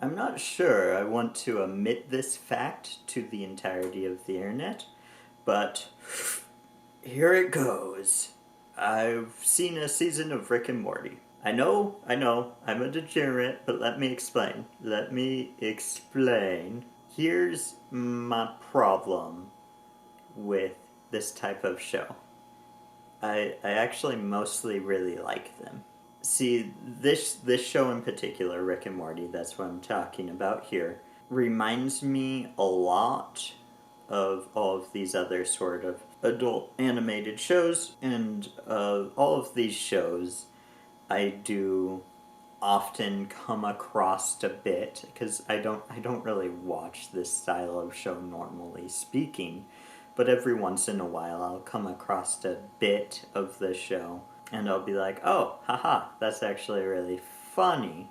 I'm not sure I want to admit this fact to the entirety of the internet, but here it goes. I've seen a season of Rick and Morty. I know, I'm a degenerate, but let me explain. Let me explain. Here's my problem with this type of show. I actually mostly really like them. See, this show in particular, Rick and Morty, that's what I'm talking about here, reminds me a lot of all of these other sort of adult animated shows, and all of these shows I do often come across a bit because I don't really watch this style of show normally speaking, but every once in a while I'll come across a bit of the show and I'll be like, oh, haha, that's actually really funny.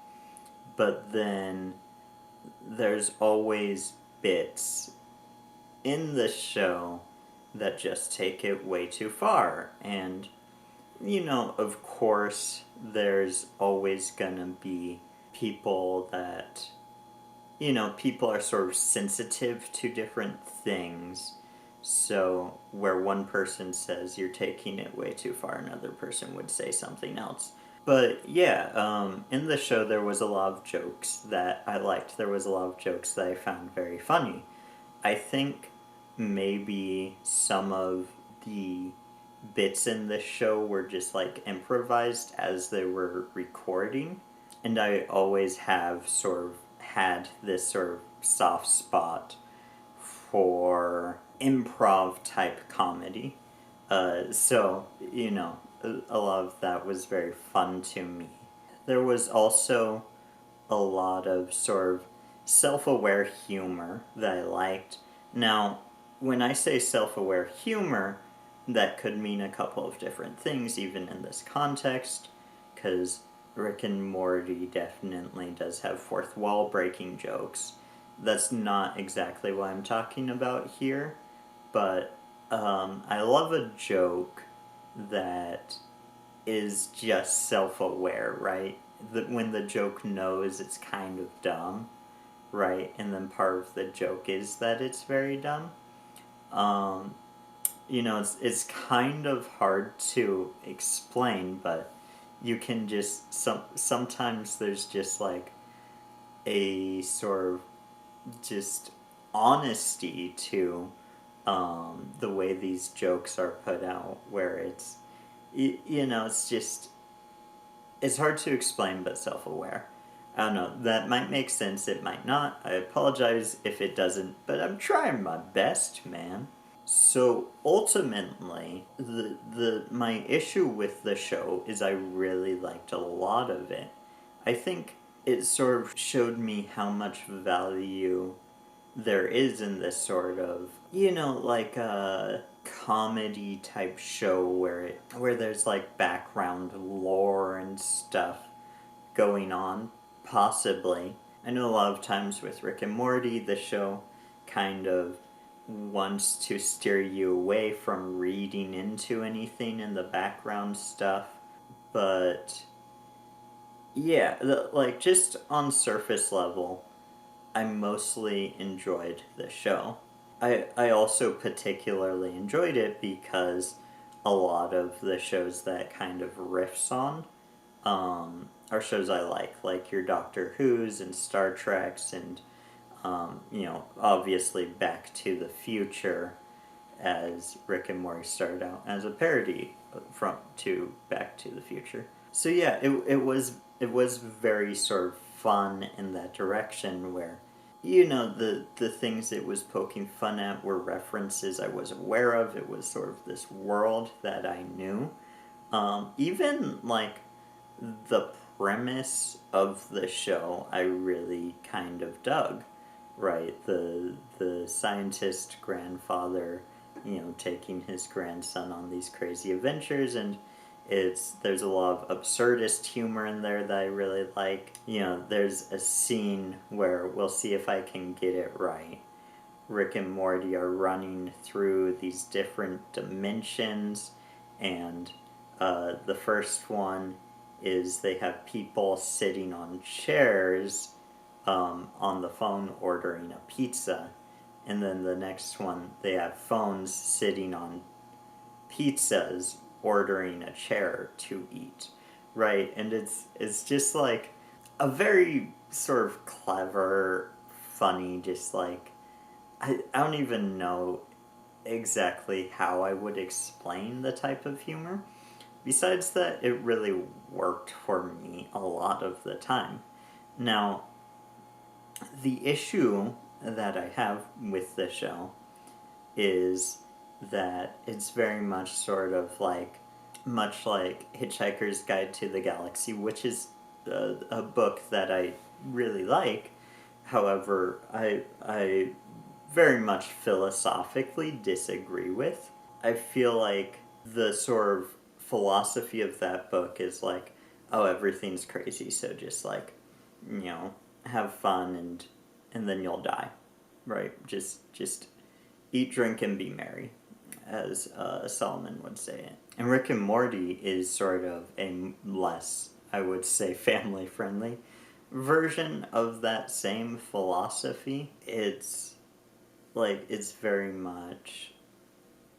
But then there's always bits in the show that just take it way too far. And, of course, there's always gonna be people that, people are sort of sensitive to different things. So, where one person says you're taking it way too far, another person would say something else. But yeah, in the show there was a lot of jokes that I liked. There was a lot of jokes that I found very funny. I think maybe some of the bits in this show were just like improvised as they were recording. And I always have sort of had this sort of soft spot for improv type comedy. So, a lot of that was very fun to me. There was also a lot of sort of self aware humor that I liked. Now, when I say self aware humor, that could mean a couple of different things, even in this context, because Rick and Morty definitely does have fourth wall breaking jokes. That's not exactly what I'm talking about here, but I love a joke that is just self aware, right? That when the joke knows it's kind of dumb, right? And then part of the joke is that it's very dumb. Um, it's kind of hard to explain, but you can just sometimes there's just like a sort of just honesty to the way these jokes are put out, where it's just it's hard to explain, but self-aware. I don't know. That might make sense. It might not. I apologize if it doesn't, but I'm trying my best, man. So ultimately, the my issue with the show is I really liked a lot of it. I think it sort of showed me how much value there is in this sort of, like a comedy type show where there's like background lore and stuff going on, possibly. I know a lot of times with Rick and Morty, the show kind of wants to steer you away from reading into anything in the background stuff, but yeah, like just on surface level, I mostly enjoyed the show. I also particularly enjoyed it because a lot of the shows that kind of riffs on are shows I like your Doctor Who's and Star Trek's and, obviously Back to the Future, as Rick and Morty started out as a parody from to Back to the Future. So yeah, it was very sort of fun in that direction where the things it was poking fun at were references I was aware of. It was sort of this world that I knew. Even like the premise of the show I really kind of dug, right? The scientist grandfather, taking his grandson on these crazy adventures, and there's a lot of absurdist humor in there that I really like. There's a scene where we'll see if I can get it right. Rick and Morty are running through these different dimensions, and the first one is they have people sitting on chairs on the phone ordering a pizza, and then the next one they have phones sitting on pizzas ordering a chair to eat, right? And it's just like a very sort of clever, funny, just like I don't even know exactly how I would explain the type of humor. Besides that, it really worked for me a lot of the time. Now, the issue that I have with the show is that it's very much sort of like, much like Hitchhiker's Guide to the Galaxy, which is a book that I really like. However, I very much philosophically disagree with. I feel like the sort of philosophy of that book is like, oh, everything's crazy, so just like, you know, have fun and then you'll die, right? Just eat, drink, and be merry, as Solomon would say it. And Rick and Morty is sort of a less, I would say, family friendly version of that same philosophy. It's very much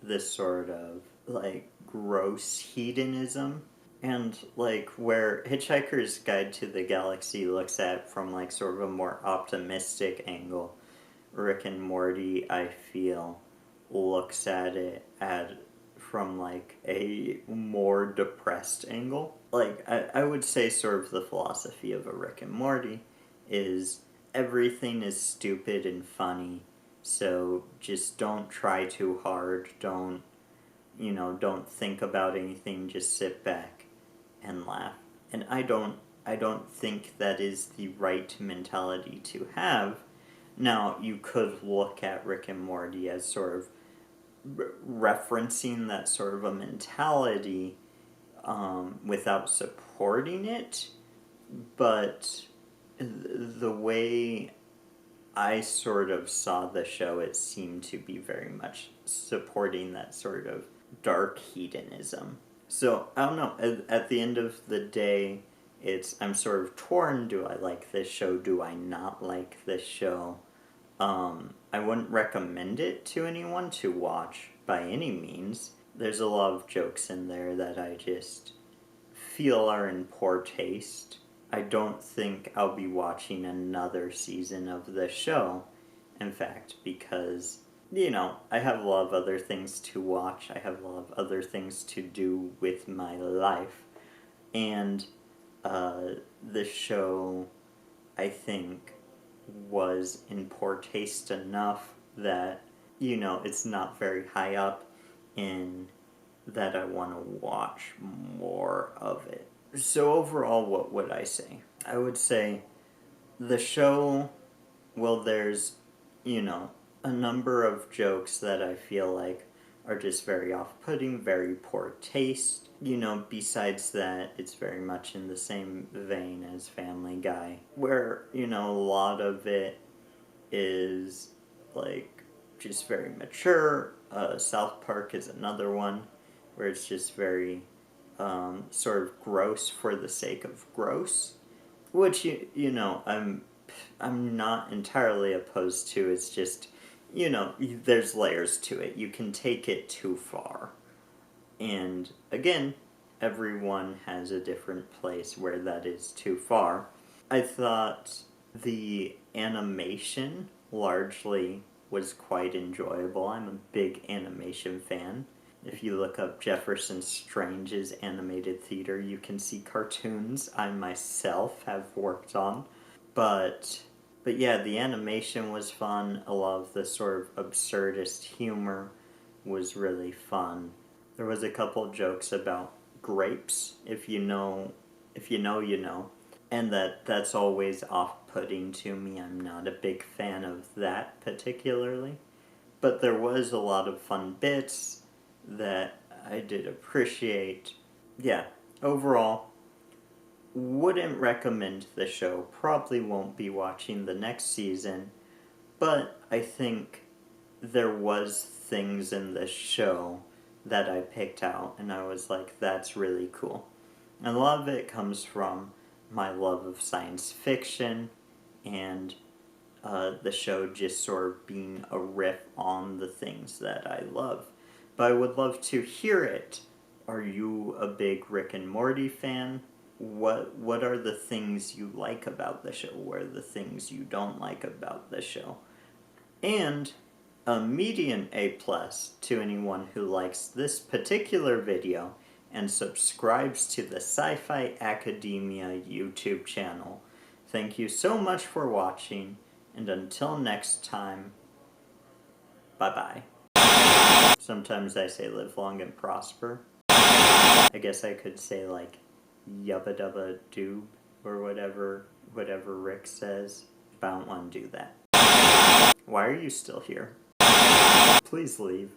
this sort of like gross hedonism, and like where Hitchhiker's Guide to the Galaxy looks at from like sort of a more optimistic angle, Rick and Morty, I feel, looks at it from like a more depressed angle. Like I would say sort of the philosophy of a Rick and Morty is everything is stupid and funny, so just don't try too hard, don't think about anything, just sit back and laugh. And I don't think that is the right mentality to have. Now, you could look at Rick and Morty as sort of referencing that sort of a mentality without supporting it, but the way I sort of saw the show, it seemed to be very much supporting that sort of dark hedonism. So, I don't know, at the end of the day, I'm sort of torn. Do I like this show? Do I not like this show? I wouldn't recommend it to anyone to watch by any means. There's a lot of jokes in there that I just feel are in poor taste. I don't think I'll be watching another season of the show, in fact, because, I have a lot of other things to watch. I have a lot of other things to do with my life. And the show, I think, was in poor taste enough that, it's not very high up in that I want to watch more of it. So overall, what would I say? I would say the show, well, there's, a number of jokes that I feel like are just very off-putting, very poor taste. Besides that, it's very much in the same vein as Family Guy, where, a lot of it is, like, just very mature. South Park is another one, where it's just very sort of gross for the sake of gross, which, I'm not entirely opposed to. It's just, there's layers to it. You can take it too far. And again, everyone has a different place where that is too far. I thought the animation largely was quite enjoyable. I'm a big animation fan. If you look up Jefferson Strange's animated theater, you can see cartoons I myself have worked on. But yeah, the animation was fun. A lot of the sort of absurdist humor was really fun. There was a couple jokes about grapes, if you know, you know. And that's always off-putting to me. I'm not a big fan of that particularly. But there was a lot of fun bits that I did appreciate. Yeah, overall, wouldn't recommend the show. Probably won't be watching the next season. But I think there was things in this show that I picked out, and I was like, that's really cool. And a lot of it comes from my love of science fiction and the show just sort of being a riff on the things that I love. But I would love to hear it. Are you a big Rick and Morty fan? What are the things you like about the show? What are the things you don't like about the show? And a median A+ to anyone who likes this particular video and subscribes to the Sci-Fi Academia YouTube channel. Thank you so much for watching, and until next time, bye-bye. Sometimes I say live long and prosper. I guess I could say like yubba dubba doob or whatever Rick says, but I don't want to do that. Why are you still here? Please leave.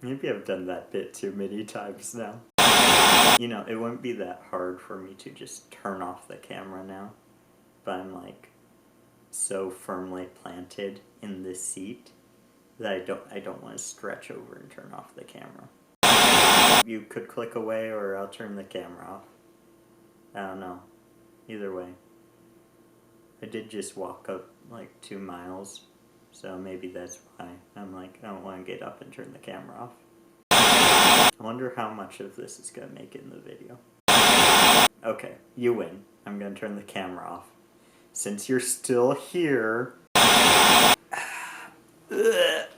Maybe I've done that bit too many times now. You know, it wouldn't be that hard for me to just turn off the camera now, but I'm like so firmly planted in this seat that I don't want to stretch over and turn off the camera. You could click away or I'll turn the camera off. I don't know. Either way. I did just walk up like 2 miles, so maybe that's why I'm like, I don't want to get up and turn the camera off. I wonder how much of this is going to make it in the video. Okay, you win. I'm going to turn the camera off. Since you're still here... Ugh.